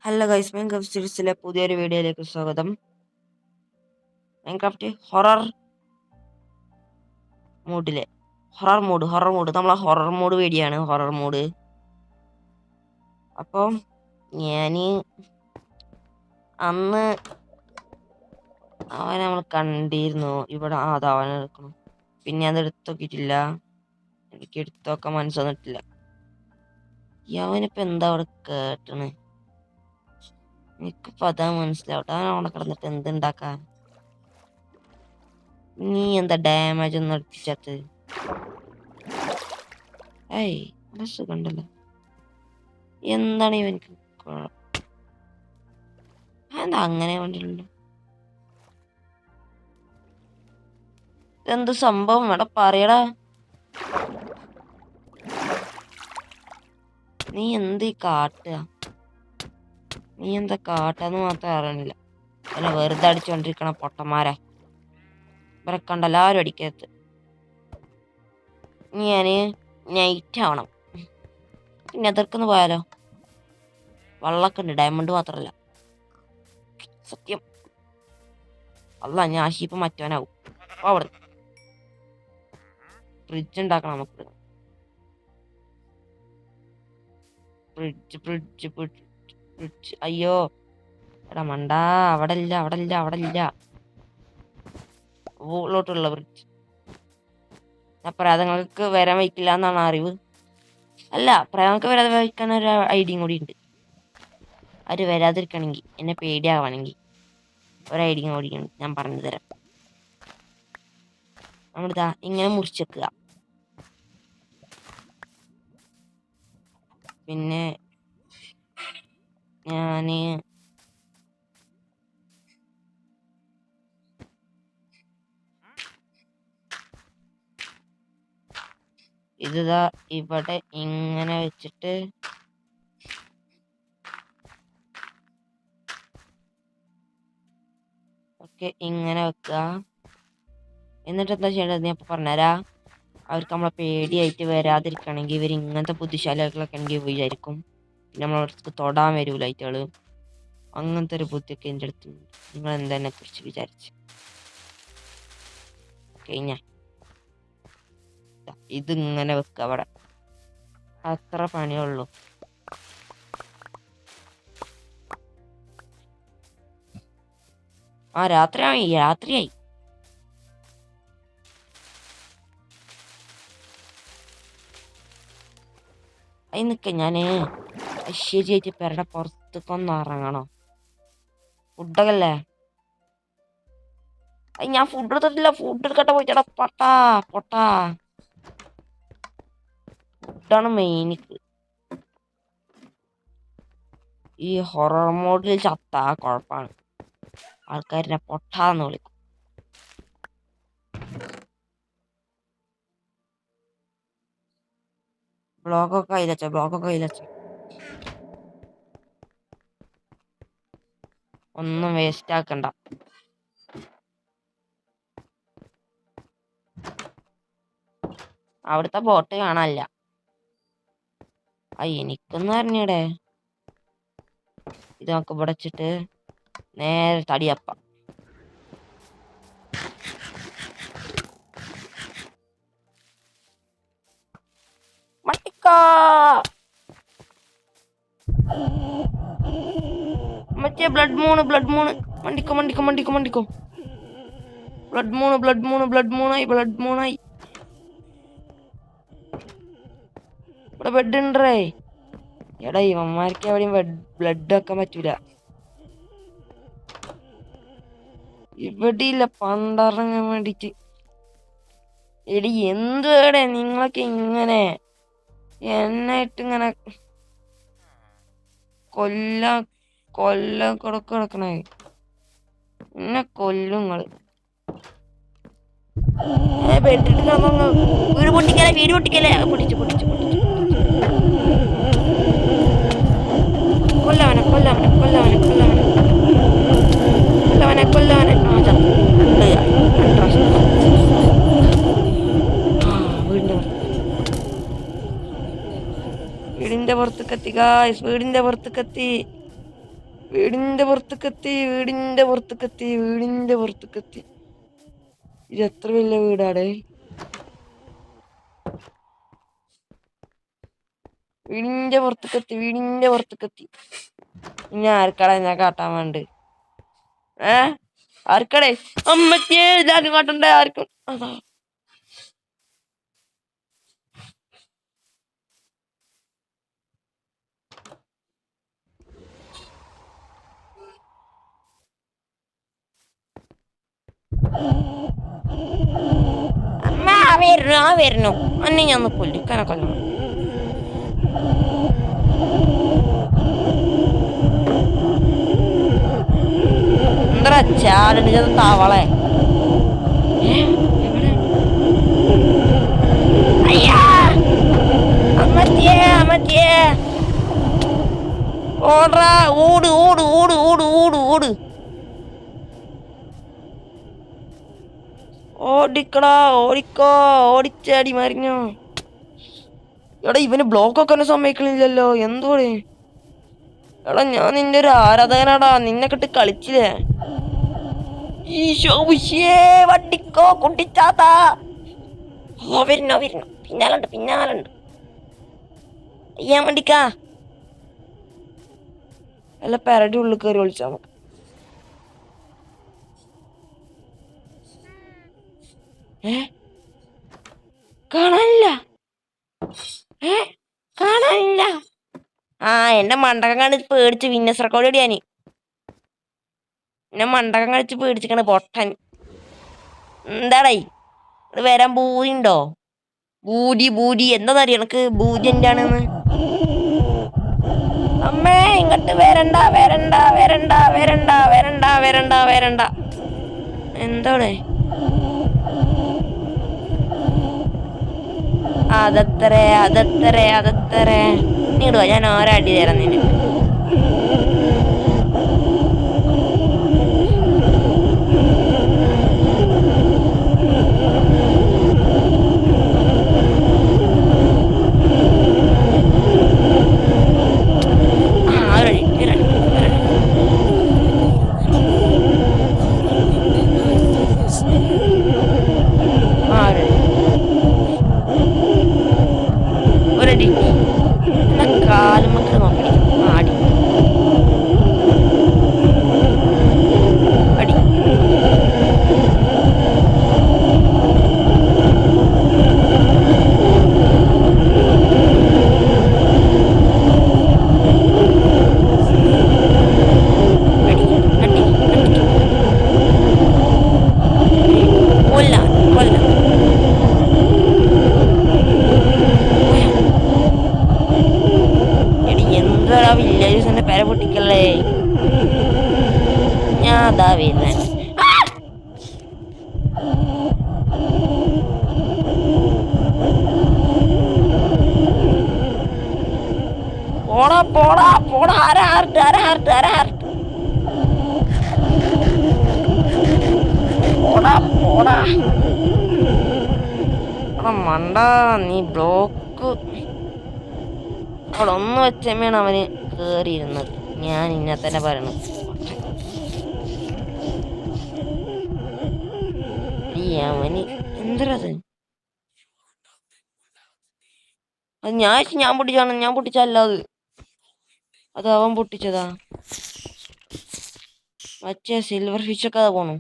Hello guys, Minecraft സീരീസിലെ പുതിയൊരു വീഡിയോയിലേക്ക് സ്വാഗതം. മൈൻക്രാഫ്റ്റ് ഹൊറർ മൂഡ് നമ്മളെ ഹൊറർ മൂഡ് വീഡിയോ ആണ്. Horror mood. അപ്പം ഞാൻ അന്ന് അവനെ നമ്മൾ കണ്ടിരുന്നു ഇവിടെ. അവനെ എടുക്കണം. പിന്നെ അത് എടുത്തു നോക്കിയിട്ടില്ല. എനിക്ക് എടുത്തു നോക്കാൻ മനസ്സ് വന്നിട്ടില്ല. അവനിപ്പോ എന്താ അവിടെ കേട്ടണ്? എനിക്കിപ്പോ അതാ മനസ്സിലാവട്ടെ. അവൻ അവിടെ കിടന്നിട്ട് എന്തുണ്ടാക്കാൻ? നീ എന്താ ഡാമേജ് ഒന്നും അടുപ്പിച്ചത്? ഏയ്, നല്ല സുഖണ്ടല്ലോ. എന്താണ് ഇവനിക്ക് എന്താ അങ്ങനെ വേണ്ടിയുള്ളൂ? എന്ത് സംഭവം ഇവിടെ പറയടാ. നീ എന്ത് കാട്ടുക? നീ എന്താ കാട്ടാന്ന് മാത്രം അറിയണില്ല. എന്നെ വെറുതെ അടിച്ചോണ്ടിരിക്കണ പൊട്ടന്മാരെ ഇവരെ കണ്ട എല്ലാവരും അടിക്കരുത്. ഞാന് നൈറ്റ് ആവണം. പിന്നെ എതിർക്കുന്ന പോയാലോ? വള്ളൊക്കെ ഉണ്ട്, ഡയമണ്ട് മാത്രല്ല. സത്യം അല്ല, ഞാൻ ആശിപ്പ് മറ്റവനാവും. അവിടെ ഫ്രിഡ്ജ് ഉണ്ടാക്കണം നമുക്ക്. ഫ്രിഡ്ജ് അയ്യോ എടാ മണ്ടാ, അവിടെ ഇല്ല. മുകളിലോട്ടുള്ള ഫ്രിഡ്ജ്. ഞാൻ പ്രേതങ്ങൾക്ക് വരാൻ വയ്ക്കില്ല എന്നാണ് അറിവ്. അല്ല, പ്രേതങ്ങൾക്ക് വരാതെ വയ്ക്കാൻ ഒരു ഐഡിയയും കൂടി ഉണ്ട്. അവര് വരാതിരിക്കണമെങ്കിൽ, എന്നെ പേടിയാവാണെങ്കിൽ ഒരു ഐഡിയയും കൂടി ഉണ്ട്. ഞാൻ പറഞ്ഞു തരാം. നമ്മളിതാ ഇങ്ങനെ മുറിച്ചെക്കുക. പിന്നെ ഞാന് ഇതാ ഇവിടെ ഇങ്ങനെ വെച്ചിട്ട് ഇങ്ങനെ വെക്കുക. എന്നിട്ട് എന്താ ചെയ്യേണ്ടത് ഞാൻ പറഞ്ഞുതരാം. അവർക്ക് നമ്മളെ പേടിയായിട്ട് വരാതിരിക്കണമെങ്കിൽ ഇവർ ഇങ്ങനത്തെ ബുദ്ധിശാലികളൊക്കെ എനിക്ക് വിചാരിക്കും. പിന്നെ നമ്മളവർക്ക് തൊടാൻ വരൂല ലൈറ്റുകള്. അങ്ങനത്തെ ഒരു ബുദ്ധിയൊക്കെ എൻ്റെ അടുത്തുണ്ട്. നിങ്ങൾ എന്തെന്നെ കുറിച്ച് വിചാരിച്ച്? ഞാൻ ഇതിങ്ങനെ വെക്കുക അവിടെ. അത്ര പണിയുള്ളൂ. രാത്രിയായി. അത് നിൽക്ക, ഞാന് ശരിയായിട്ട് പേരുടെ പുറത്തേക്കൊന്ന് ഇറങ്ങണോ? ഫുഡൊക്കെ ഞാൻ ഫുഡ് എടുത്തിട്ടില്ല. ഫുഡ് എടുക്കട്ടെ പോയിട്ടാ. പൊട്ടാ ഫുഡാണ് മെയിൻ. ഈ ഹൊറർ മോഡിൽ ചത്താ കുഴപ്പമാണ്. ആൾക്കാരിനെ പൊട്ടാന്ന് വിളിക്കും. ബ്ലോക്കൊക്കെ കയ്യിലച്ച. ഒന്നും വേസ്റ്റ് ആക്കണ്ട. അവിടുത്തെ ബോട്ട് കാണാനില്ല. എനിക്കൊന്നും അറിഞ്ഞൂടെ. ഇത് നമുക്ക് ഇവിടെ വെച്ചിട്ട് നേരെ തടിയപ്പ. മറ്റേ ബ്ലഡ് മൂണ് മണ്ടിക്കോ. ബ്ലഡ് മൂണായി. ഇവിടെ ബെഡ് ഉണ്ടേ. എടാ, ഇവന്മാർക്ക് എവിടെയും ബ്ലഡ് വെക്കാൻ പറ്റൂല. ഇവിടെ ഇല്ല പണ്ടിറങ്ങാൻ വേണ്ടിട്ട്. എടി എന്തുവേടെ നിങ്ങളൊക്കെ ഇങ്ങനെ എന്നായിട്ടിങ്ങനെ കൊല്ല കിടക്കണേ? എന്നെ കൊല്ലും നിങ്ങള്. വീട് പൊട്ടിക്കലേ. പൊട്ടിച്ചു. കൊല്ലവനെ. വീടിന്റെ പുറത്ത് കത്തി ഗായ്സ്. വീടിന്റെ പുറത്തേക്കെത്തി, വീടിന്റെ പുറത്തേക്കെത്തി, വീടിന്റെ പുറത്തേക്കെത്തി. ഇത് എത്ര വലിയ വീടാടേ. വീടിന്റെ പുറത്തേക്കെത്തി, വീടിന്റെ പുറത്തേക്കെത്തി. ഇനി ആർക്കടാ ഞാൻ കാട്ടാൻ വേണ്ട? ആർക്കടേ? അമ്മച്ചേ ഇതാരും കാട്ടണ്ടേ ആർക്കും. അതാ വരുന്നു അന്നെ ഞാൻ കൊല്ലിക്കാനെ കൊല്ലണം. എന്താ ചാടിട്ട് താവളെ. അയ്യാ അമ്മത്തിയേ, അമ്മത്തിയേ ഓടാ, ഓട് ഓട് ഓട് ഓട് ഓട് ഓട്. ഓടിക്കടാ, ഓടിക്കോ, ഓടിച്ചാടി മറിഞ്ഞോ. എടാ ഇവന് ബ്ലോക്കൊക്കെ ഒന്നും സമ്മതിക്കണില്ലല്ലോ, എന്തോടെ. എടാ ഞാൻ നിന്റെ ഒരു ആരാധകനാടാ, നിന്നെ കിട്ട് കളിച്ചില്ലേ. ഈശോ വിഷയേ, വണ്ടിക്കോ കുട്ടിച്ചാത്താ. ഓ വരുന്നോ വരുന്നു, പിന്നാലുണ്ട് പിന്നാലുണ്ട്. അയ്യാ വണ്ടിക്കാ. അല്ല പെരടി ഉള്ളിൽ കയറി വിളിച്ചാ നമുക്ക്. കാണാനില്ല. കാണാനില്ല. എന്റെ മണ്ടകം കണ്ടിട്ട് പേടിച്ച് വിന്നസ് റെക്കോർഡ് ഇടിയാന്. എന്നെ മണ്ടകം കളിച്ച് പേടിച്ചിക്കണ് പൊട്ടൻ. എന്താടേ ഇത് വരാൻ ബൂതിണ്ടോ? ബൂതി എന്താന്നറിയ എനക്ക് ബൂതി എന്താണെന്ന്. അമ്മേ ഇങ്ങോട്ട് വരണ്ട വരണ്ട വരണ്ട വരണ്ട വരണ്ട വരണ്ട വരണ്ട. എന്തോടെ അതത്രേ അതത്രേ അതത്രേ. നീടുവാ ഞാൻ ഓരോ അടി തരാം നിനക്ക്. ഒരടി എന്നാ കാലുമൊക്കെ നോക്കടി. ആടി അടി. വില്ലേജ് പെര പൊട്ടിക്കല്ലേ. ഞാൻ അതാ വരുന്നേ. പോടാ പോടാ പോടാ. ആരാ ഹാർട്ട് ആരാ ഹാർട്ട് ആരാ ഹാർട്ട്. പോടാ പോടാ. മണ്ട നീ ബ്ലോക്ക് അവിടെ ഒന്ന് വെച്ചമ്മയാണ് അവന് കേറിയിരുന്നത്. ഞാൻ ഇന്നെ തന്നെ പറയണു. അവന് എന്തരത്? അത് ഞാൻ പൊട്ടിച്ചാണ്. ഞാൻ പൊട്ടിച്ചല്ല അത് അവൻ പൊട്ടിച്ചതാ. മറ്റേ സിൽവർ ഫിഷൊക്കെ അതാ പോണു.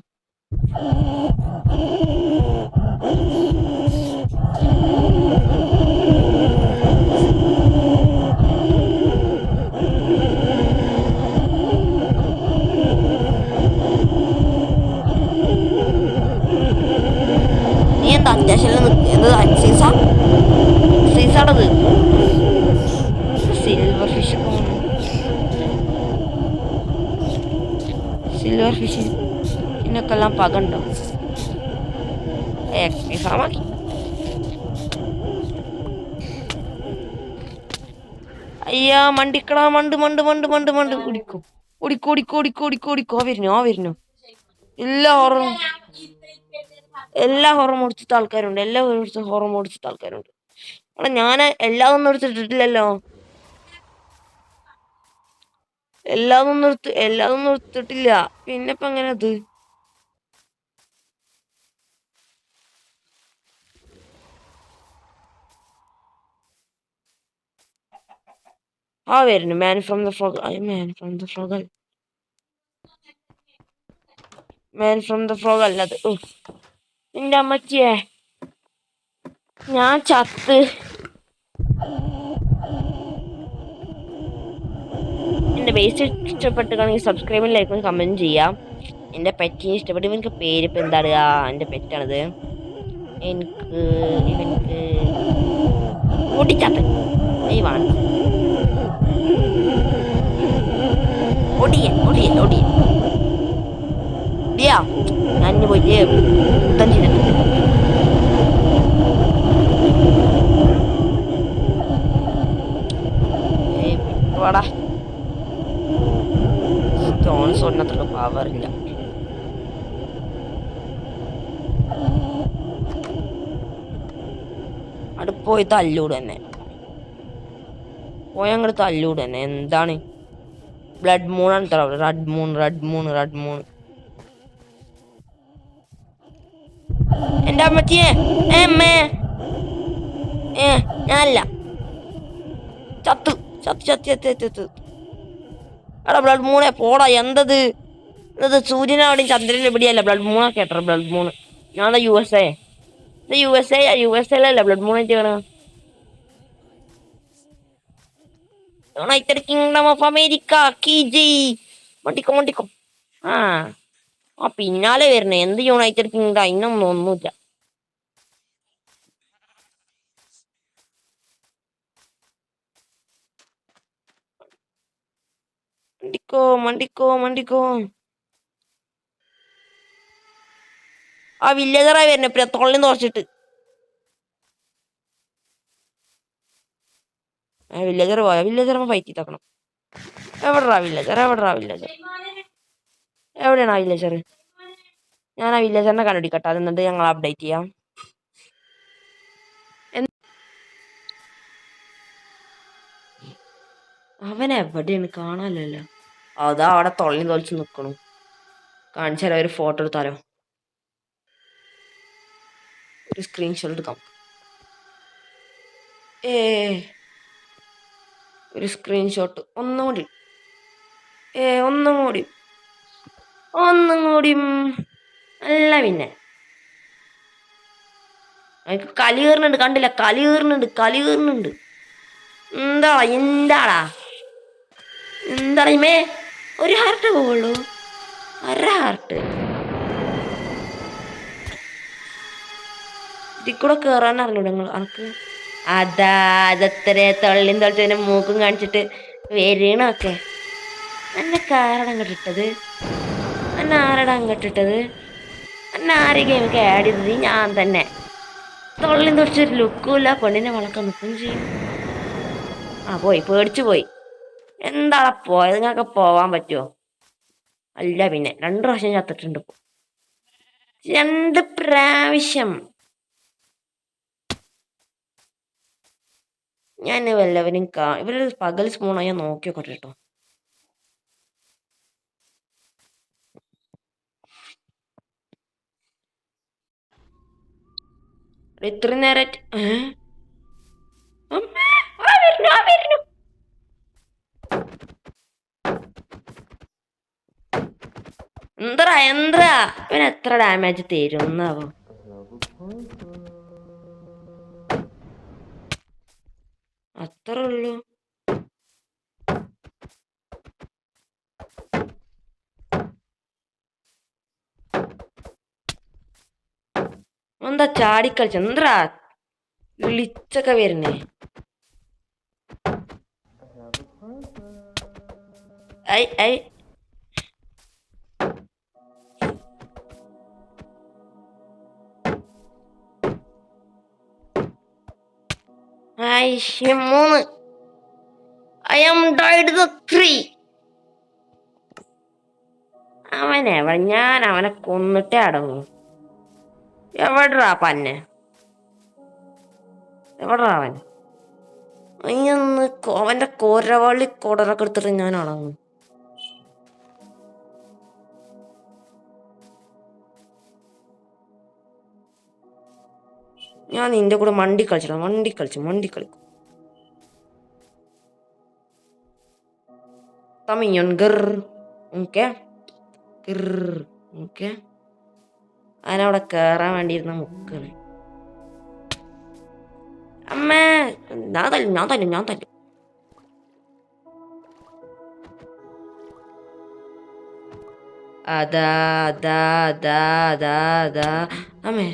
നീ എന്താ അത്യാവശ്യം എന്താ സീസാണത്. സിൽവർ ഫിഷ് ഒക്കെ പോണു. സിൽവർ ഫിഷ് ഇതിനൊക്കെല്ലാം പകണ്ടോ? മതി. അയ്യാ മണ്ടിക്കടാ. മണ്ട് മണ്ട് മണ്ട് മണ്ട് മണ്ട് കുടിക്കും. ഓടിക്കോടിക്കോടിക്കോടിക്കോടിക്കോ. വരുന്നു. എല്ലാ ഹൊറർ മുടിച്ചിട്ട് ആൾക്കാരുണ്ട്. എല്ലാ ഹൊറർ മുടിച്ചിട്ട് ആൾക്കാരുണ്ട്. ഞാൻ എല്ലാം ഒന്നും എടുത്തിട്ടില്ലല്ലോ. എല്ലാതൊന്നും നിർത്തിട്ടില്ല. പിന്നെ ഇപ്പൊ എങ്ങനെ അത്? വരുന്നു man from the frog. Man from the frog അല്ലത്. എന്റെ അമ്മച്ചിയെ, ഞാൻ ചത്ത്. എന്റെ ബേസ് ഇഷ്ടപ്പെട്ടുകയാണെങ്കിൽ സബ്സ്ക്രൈബും ലൈക്കും കമന്റ് ചെയ്യാം. എന്റെ പെറ്റിനെ ഇഷ്ടപ്പെട്ടു. ഇവനക്ക് പേരിപ്പോ എന്താ? എന്റെ പെറ്റാണിത്. ഇവനക്ക് ഓടിച്ചാത്തൻ. ഞാൻ പോയിട്ട് യുദ്ധം ചെയ്തിട്ടുണ്ട്. വാടാ. സ്റ്റോൺ സോഡിനത്ര പവറില്ല. അവിടെ പോയി തല്ലൂട് തന്നെ. അങ്ങോട്ട് തല്ലൂട് തന്നെ. എന്താണ് ബ്ലഡ് മൂണാണ് തറ. Red moon. എന്റെ അമ്മച്ചിയെ ഞാനല്ല. ചത്തു. എടാ ബ്ലഡ് മൂണെ പോടാ. എന്തത് സൂര്യനവിടെയും ചന്ദ്രൻ എവിടെയല്ല ബ്ലഡ് മൂണൊക്കെ കേട്ടോ. ബ്ലഡ് മൂൺ ഞാൻ USA. USA ബ്ലഡ് മൂൺ ആയിട്ട് കാണാ. United kingdom of America. മണ്ടിക്കോ. പിന്നാലെ വരണേ. എന്ത് യുണൈറ്റഡ് കിങ്ഡം? ഒന്നുമില്ല. മണ്ടിക്കോ. വില്ലേജറായി വരണേ. പിന്നെ തൊള്ളിന്ന് കുറച്ചിട്ട് വില്ലേജർ പോയാ. വില്ലേജർ ഫൈറ്റ് ചെയ്തേക്കണം. എവിടെടാ വില്ലേജർ? എവിടെയാണ് ആ വില്ലേജർ? ഞാൻ ആ വില്ലേജറിനെ കണ്ടുപിടിക്കട്ടെ. അത് എന്നിട്ട് ഞങ്ങൾ അപ്ഡേറ്റ് ചെയ്യാം. അവൻ എവിടെയാണ്? കാണാനല്ലോ. അതാ അവിടെ തൊളിച്ച് നിക്കണു. കാണിച്ചാലോ? ഒരു ഫോട്ടോ എടുത്താലോ? ഒരു സ്ക്രീൻഷോട്ട് എടുക്കാം. ഒരു സ്ക്രീൻഷോട്ട്. ഒന്നും കൂടി. അല്ല പിന്നെ കലി കയറുന്നുണ്ട്. കണ്ടില്ല? കലി കയറുന്നുണ്ട്. എന്താടാ ഇമേ? ഒരു ഹാർട്ട് പോവുള്ളൂ. അര ഹാർട്ട്. ഇതിക്കൂടെ കേറാൻ അറിഞ്ഞൂടെ അനക്ക്? അതത്ര തൊള്ളിയും തൊളിച്ചതിന്റെ മൂക്കും കാണിച്ചിട്ട് വരണൊക്കെ. എന്നെ കാരടം കെട്ടിട്ടത്? ആരെ ഗെയിമൊക്കെ ആഡ് ചെയ്തത്? ഞാൻ തന്നെ. തൊള്ളിയും തൊളിച്ചൊരു ലുക്കും ഇല്ല. പെണ്ണിനെ വളക്കാൻ നിൽക്കുകയും ചെയ്യും. പേടിച്ചു പോയി. എന്താടാ പോയത്? നിങ്ങൾക്ക് പോവാൻ പറ്റുമോ? അല്ല പിന്നെ 2 പ്രാവശ്യം ചത്തിട്ടുണ്ട്. 2 പ്രാവശ്യം. ഞാൻ വല്ലവരും ഇവര് പകൽ സ്പൂണായി നോക്കിയോട്ടെ കേട്ടോ. ഇത്ര നേരം എന്താ ഇവൻ എത്ര ഡാമേജ് തരുന്നാവോ? അത്ര ഉള്ളൂ. എന്താ ചാടിക്കളിച്ച? എന്താ വിളിച്ചൊക്കെ വരുന്നേ? മൂന്ന്. I am died the 3. ഞാൻ അവനെ കൊന്നിട്ടേ അടങ്ങൂ. എവിടാ പന്നെ? എവിടാ അവൻ? അവന്റെ കോരവള്ളി കൊടറൊക്കെ എടുത്തിട്ട് ഞാൻ അടങ്ങും. ഞാൻ നിന്റെ കൂടെ മണ്ടി കളിച്ചിടാ, മണ്ടി കളിക്കും. തമിയോൻ ഗർ ഓക്കെ ഗർ ഓക്കെ. അതിനവിടെ കേറാൻ വേണ്ടിയിരുന്ന മുക്കാണ്. അമ്മേ ഞാൻ തല്ലും. അതാ അമ്മേ.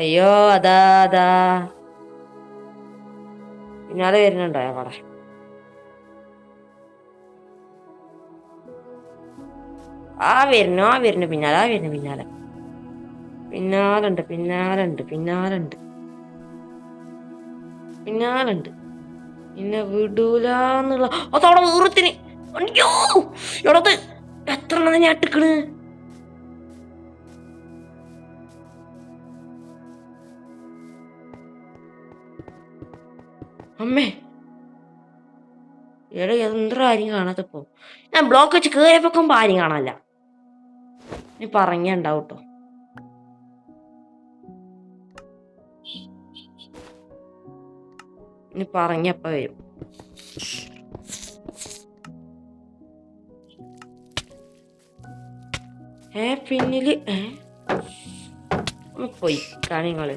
അയ്യോ അതാ പിന്നാലെ വരുന്നുണ്ടോ അവിടെ? ആ വരുന്നു പിന്നാലെ പിന്നാലുണ്ട്. പിന്നെ വിടൂലെന്നുള്ള അതവിടെ വീറത്തിന്. അയ്യോ എടത് എത്ര ഞാൻ ഇട്ടിക്കണ്. അമ്മേ എടാ എന്തോ ആരും കാണാത്തപ്പോ ഞാൻ ബ്ലോക്ക് വെച്ച് കേറിയപ്പോ ആരും കാണാനില്ല. നീ പറഞ്ഞുണ്ടാവും കേട്ടോ. ഇനി പറഞ്ഞപ്പ വരും. പിന്നില് പോയി കാര്യങ്ങള്.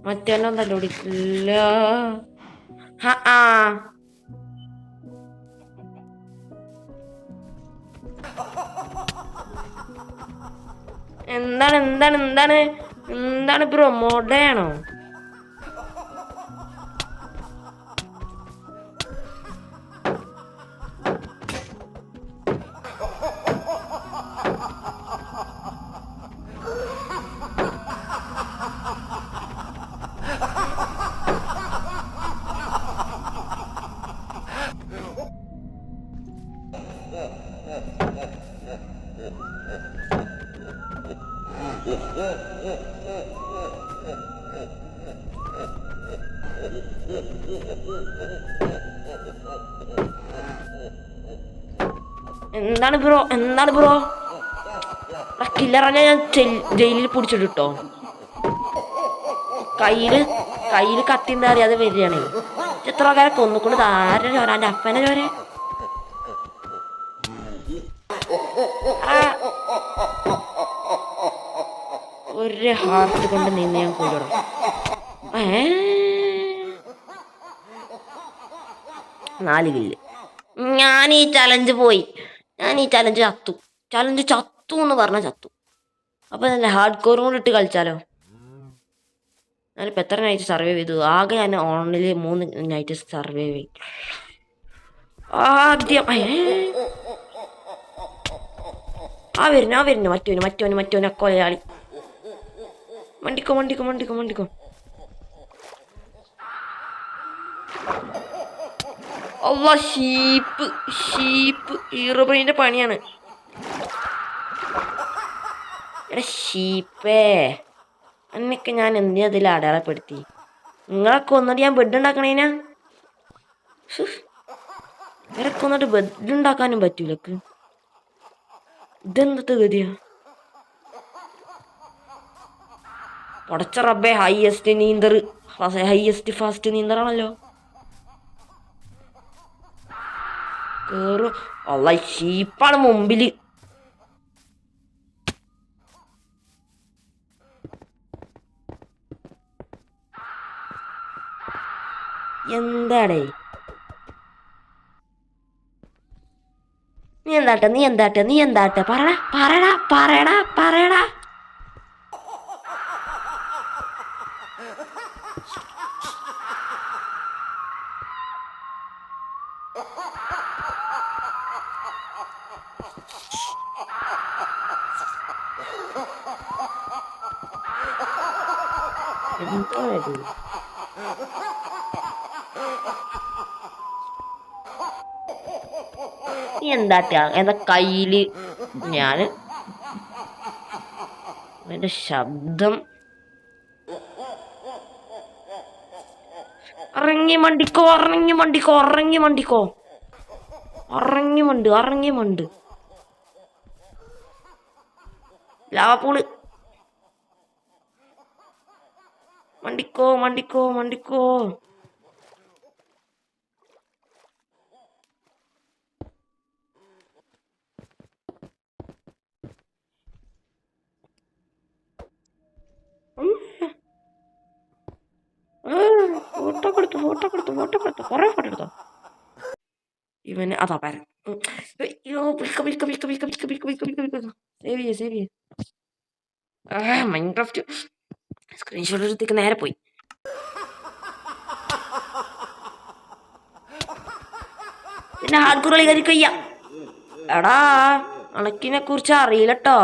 മറ്റെല്ലാം തല്ലോടിക്കില്ല. എന്താണ് ബ്രോ മോഡയാണോ? എന്താണ് ബ്രോ കില്ലറനെ ഞാൻ ജയിലിൽ പിടിച്ചിട്ടോ. കയ്യില് കത്തിന്താ അറിയാതെ വരികയാണേ. എത്ര ആൾക്കാരെ കൊന്നുകൊണ്ട് ആരെ ചോര, എൻ്റെ അപ്പനെ ചോര. ഒരു ഹാർട്ട് കൊണ്ട് നിന്ന് ഞാൻ കൊല്ലണം. നാല് കില്ല്. ഞാൻ ഈ ചലഞ്ച് ചത്തു എന്ന് പറഞ്ഞാൽ ചത്തു. അപ്പൊ നല്ല ഹാർഡ് കോറും കൂടി ഇട്ട് കളിച്ചാലോ. ഞാനിപ്പോൾ എത്ര നൈറ്റ് സർവൈവ് ചെയ്തു? ആകെ ഞാൻ ഓണിൽ 3 നൈറ്റ് സർവൈവ് ചെയ്തു. ആദ്യം വരുന്നു മറ്റോന് കൊലയാളി. മണ്ടിക്കോ. അള്ളാ ഷീപ്പ് ഹീറോബ്രീന്റെ പണിയാണ്. എടാ ഷീപ്പേ, എന്നൊക്കെ ഞാൻ എന്തിനാ അതിൽ അടയാളപ്പെടുത്തി? നിങ്ങളൊക്കെ ഒന്നിട്ട് ഞാൻ ബെഡ് ഉണ്ടാക്കണേനാ? ഇവരൊക്കെ ഒന്നിട്ട് ബെഡ് ഉണ്ടാക്കാനും പറ്റൂലക്ക്. ഇതെന്തത്തെ ഗതിയാ? പൊടച്ച റബ്ബേ, ഹൈയസ്റ്റ് ഫാസ്റ്റ് നീന്തറാണല്ലോ. കേറും. അല്ല ഷീപ്പാണ് മുമ്പില്. എന്താടേ നീ എന്താട്ടെ പറയടാ. എന്താ നീ എന്താട്ടാ എന്താ കയ്യില് ഞാന് എന്റെ ശബ്ദം ഇറങ്ങി മണ്ടിക്കോ ഇറങ്ങി മണ്ടിക്കോ ഇറങ്ങി മണ്ടിക്കോ ഇറങ്ങി മണ്ട് ലാവാപ്പൂള് മണ്ടിക്കോ മണ്ടിക്കോ മണ്ടിക്കോ ഫോട്ടോ കൊടുത്തു കൊറേ ഫോട്ടോ എടുത്തോ ഇവന് അതാ പാര അയ്യോ സേവ് ചെയ്യ മൈൻക്രാഫ്റ്റ് സ്ക്രീൻഷോട്ട് എടുത്തേക്ക് നേരെ പോയി പിന്നെ ഹാർഡ് കളി കരിക്കയ്യ എടാ അണക്കിനെ കുറിച്ച് അറിയില്ലട്ടോ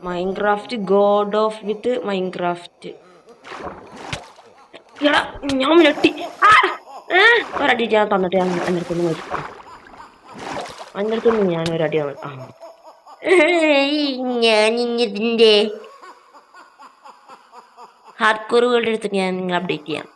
Minecraft god of with Minecraft എടാ ഞാൻ ഞെട്ടി ഒരടി ഞാൻ തന്നിട്ട് ഞാൻ എൻ്റെ അടുത്തൊന്ന് മരിക്കും എൻ്റെ അടുത്തൊന്ന് ഞാൻ ഒരടിയാണ് ഞാൻ ഇന്നതിൻ്റെ ഹാർഡ് കോർ വേൾഡ് എടുത്തിട്ട് ഞാൻ നിങ്ങൾ അപ്ഡേറ്റ് ചെയ്യാം